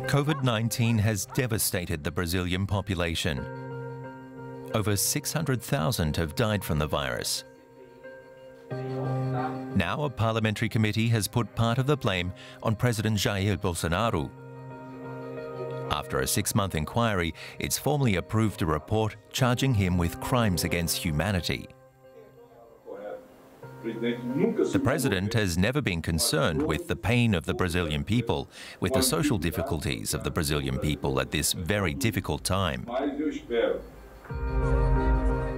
COVID-19 has devastated the Brazilian population. Over 600,000 have died from the virus. Now a parliamentary committee has put part of the blame on President Jair Bolsonaro. After a 6-month inquiry, it's formally approved a report charging him with crimes against humanity. The president has never been concerned with the pain of the Brazilian people, with the social difficulties of the Brazilian people at this very difficult time.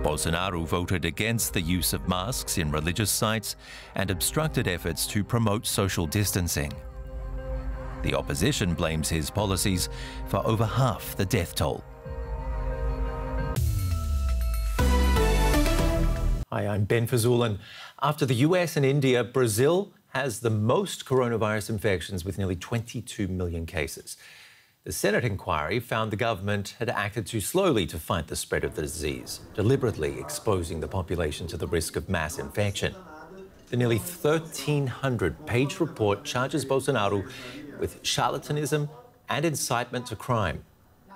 Bolsonaro voted against the use of masks in religious sites and obstructed efforts to promote social distancing. The opposition blames his policies for over half the death toll. Hi, I'm Ben Fazul, and after the US and India, Brazil has the most coronavirus infections with nearly 22 million cases. The Senate inquiry found the government had acted too slowly to fight the spread of the disease, deliberately exposing the population to the risk of mass infection. The nearly 1,300-page report charges Bolsonaro with charlatanism and incitement to crime.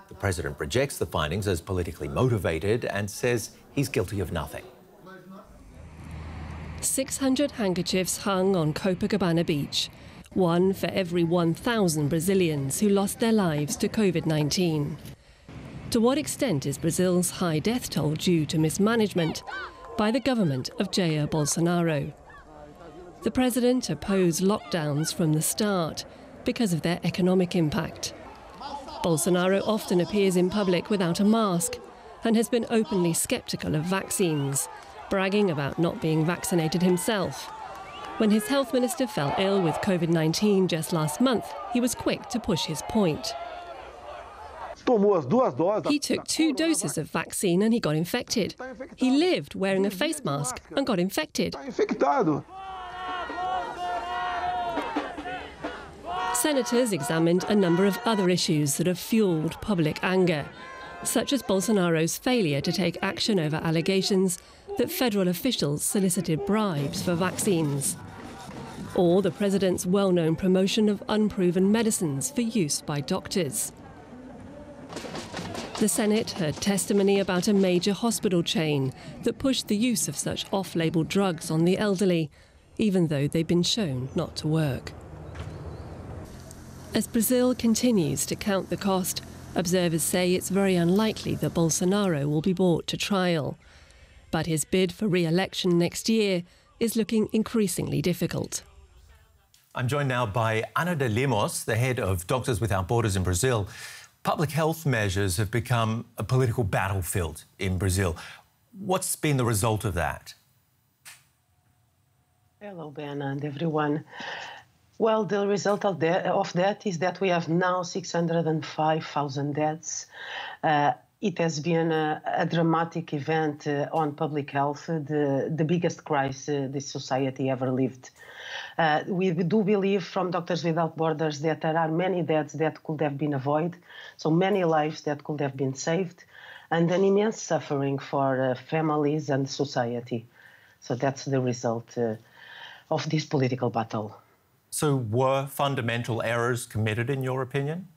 The president rejects the findings as politically motivated and says he's guilty of nothing. 600 handkerchiefs hung on Copacabana Beach, one for every 1,000 Brazilians who lost their lives to COVID-19. To what extent is Brazil's high death toll due to mismanagement by the government of Jair Bolsonaro? The president opposed lockdowns from the start because of their economic impact. Bolsonaro often appears in public without a mask and has been openly sceptical of vaccines, bragging about not being vaccinated himself. When his health minister fell ill with COVID-19 just last month, he was quick to push his point. He took 2 doses of vaccine and he got infected. He lived wearing a face mask and got infected. Senators examined a number of other issues that have fueled public anger, such as Bolsonaro's failure to take action over allegations that federal officials solicited bribes for vaccines, or the president's well-known promotion of unproven medicines for use by doctors. The Senate heard testimony about a major hospital chain that pushed the use of such off-label drugs on the elderly, even though they've been shown not to work. As Brazil continues to count the cost, observers say it's very unlikely that Bolsonaro will be brought to trial. But his bid for re-election next year is looking increasingly difficult. I'm joined now by Ana de Lemos, the head of Doctors Without Borders in Brazil. Public health measures have become a political battlefield in Brazil. What's been the result of that? Hello, Ben, and everyone. Well, the result of that is that we have now 605,000 deaths. It has been a dramatic event on public health, the biggest crisis this society ever lived. We do believe from Doctors Without Borders that there are many deaths that could have been avoided, so many lives that could have been saved, and an immense suffering for families and society. So that's the result of this political battle. So were fundamental errors committed, in your opinion?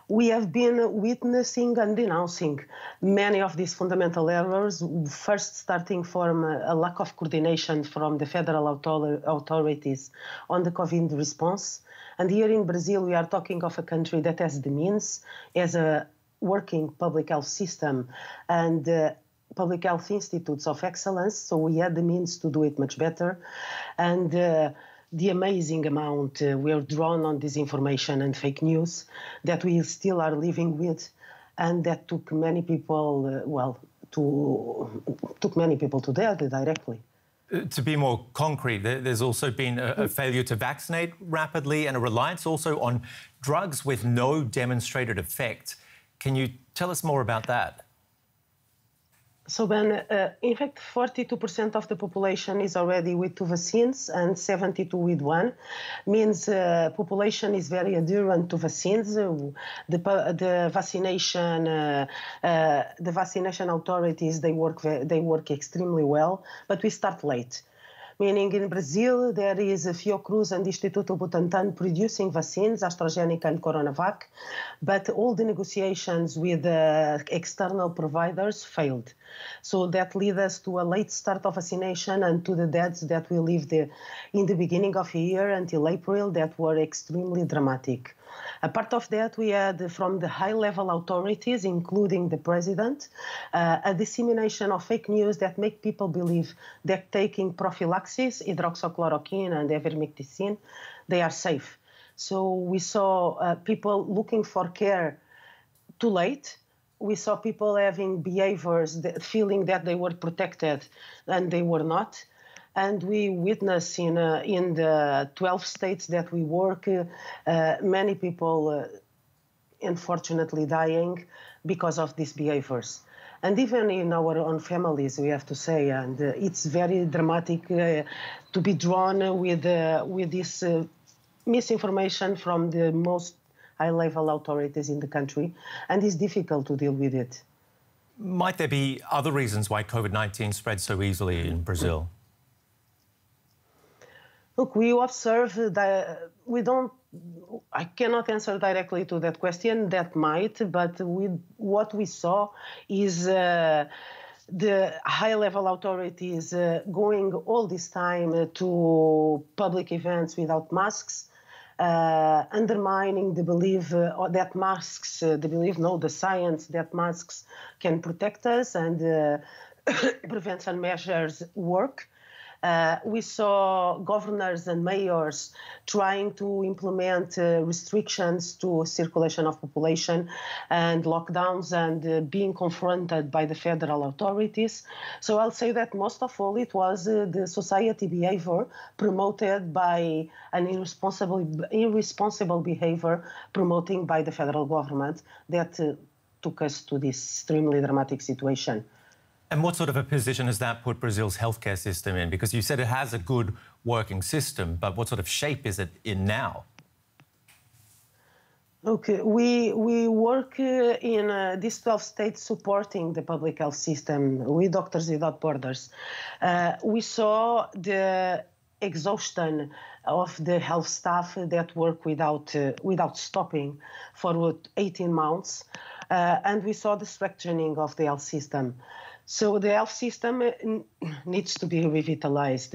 We have been witnessing and denouncing many of these fundamental errors, first starting from a lack of coordination from the federal authorities on the COVID response. And here in Brazil, we are talking of a country that has the means, has a working public health system and public health institutes of excellence, so we had the means to do it much better. And the amazing amount we are drawn on disinformation and fake news that we still are living with, and that took many people, took many people to death directly. To be more concrete, there's also been a failure to vaccinate rapidly and a reliance also on drugs with no demonstrated effect. Can you tell us more about that? So, Ben, in fact, 42% of the population is already with 2 vaccines and 72% with 1. Means population is very adherent to vaccines. The vaccination authorities, they work extremely well, but we start late. meaning in Brazil there is a Fiocruz and Instituto Butantan producing vaccines, AstraZeneca and CoronaVac, but all the negotiations with external providers failed. So that led us to a late start of vaccination and to the deaths that we lived in the beginning of the year until April that were extremely dramatic. A part of that we had from the high-level authorities, including the president, a dissemination of fake news that make people believe that taking prophylaxis, hydroxychloroquine and ivermectin, they are safe. So we saw people looking for care too late. We saw people having behaviors, feeling that they were protected and they were not. And we witness in the 12 states that we work, many people, unfortunately, dying because of these behaviors. And even in our own families, we have to say, and it's very dramatic to be drawn with this misinformation from the most high-level authorities in the country, and it's difficult to deal with it. Might there be other reasons why COVID-19 spread so easily in Brazil? Look, we observe that I cannot answer directly to that question. That might, but what we saw is the high-level authorities going all this time to public events without masks, undermining the belief that masks, the science that masks can protect us and prevention measures work. We saw governors and mayors trying to implement restrictions to circulation of population and lockdowns and being confronted by the federal authorities. So I'll say that most of all it was the society behavior promoted by an irresponsible behavior promoting by the federal government that took us to this extremely dramatic situation. And what sort of a position has that put Brazil's healthcare system in? Because you said it has a good working system, but what sort of shape is it in now? Okay, we work in these 12 states supporting the public health system with Doctors Without Borders. We saw the exhaustion of the health staff that work without stopping for 18 months, and we saw the strengthening of the health system. So the health system needs to be revitalized.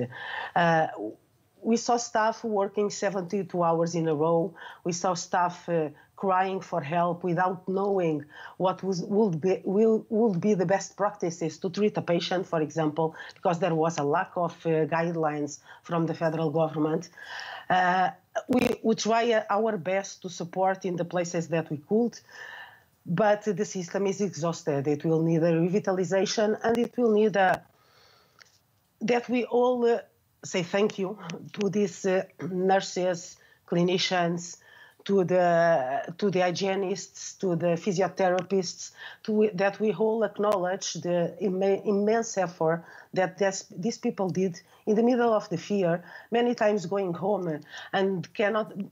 We saw staff working 72 hours in a row. We saw staff crying for help without knowing what would be the best practices to treat a patient, for example, because there was a lack of guidelines from the federal government. We try our best to support in the places that we could. But the system is exhausted. It will need a revitalization, and it will need that we all say thank you to these nurses, clinicians, to the hygienists, to the physiotherapists, that we all acknowledge the immense effort that these people did in the middle of the fear, many times going home and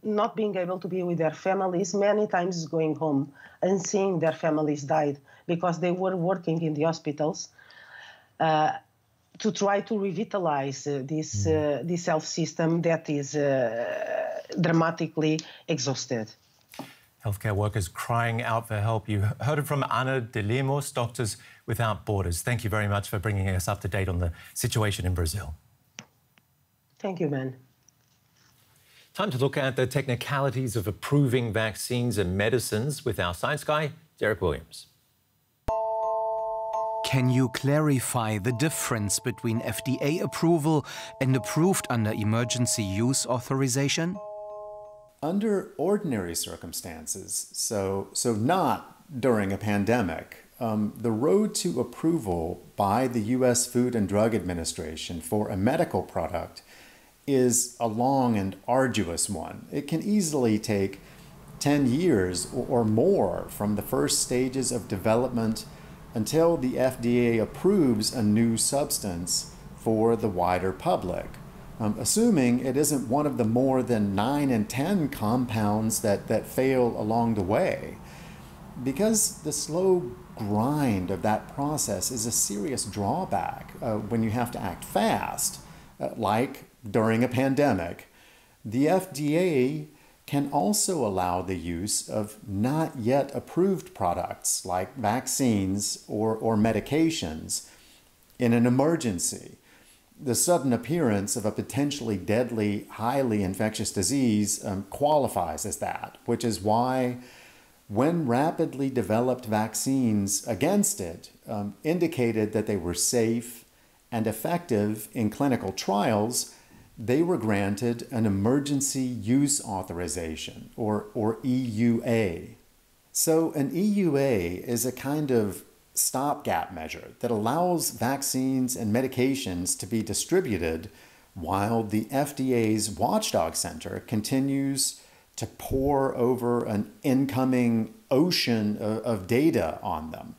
not being able to be with their families, many times going home and seeing their families died because they were working in the hospitals to try to revitalize this health system that is dramatically exhausted. Healthcare workers crying out for help. You heard it from Ana de Lemos, Doctors Without Borders. Thank you very much for bringing us up to date on the situation in Brazil. Thank you, Ben. Time to look at the technicalities of approving vaccines and medicines with our science guy, Derek Williams. Can you clarify the difference between FDA approval and approved under emergency use authorization? Under ordinary circumstances, so not during a pandemic, the road to approval by the U.S. Food and Drug Administration for a medical product is a long and arduous one. It can easily take 10 years or more from the first stages of development until the FDA approves a new substance for the wider public, assuming it isn't one of the more than 9 and 10 compounds that fail along the way. Because the slow grind of that process is a serious drawback when you have to act fast. like during a pandemic, the FDA can also allow the use of not yet approved products like vaccines or medications in an emergency. The sudden appearance of a potentially deadly, highly infectious disease qualifies as that, which is why when rapidly developed vaccines against it indicated that they were safe and effective in clinical trials, they were granted an emergency use authorization, or EUA. So an EUA is a kind of stopgap measure that allows vaccines and medications to be distributed while the FDA's Watchdog Center continues to pore over an incoming ocean of data on them.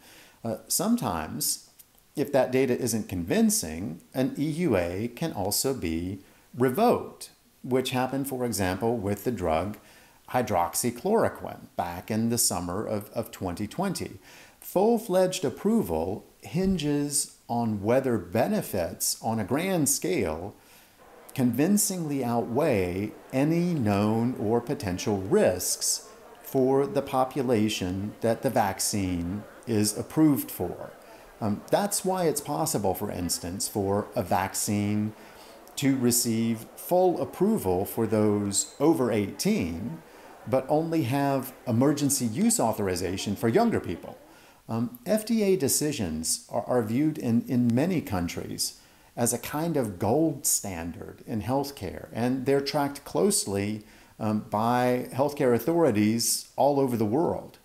Sometimes, if that data isn't convincing, an EUA can also be revoked, which happened, for example, with the drug hydroxychloroquine back in the summer of 2020. Full-fledged approval hinges on whether benefits on a grand scale convincingly outweigh any known or potential risks for the population that the vaccine is approved for. That's why it's possible, for instance, for a vaccine to receive full approval for those over 18, but only have emergency use authorization for younger people. FDA decisions are viewed in many countries as a kind of gold standard in healthcare, and they're tracked closely by healthcare authorities all over the world.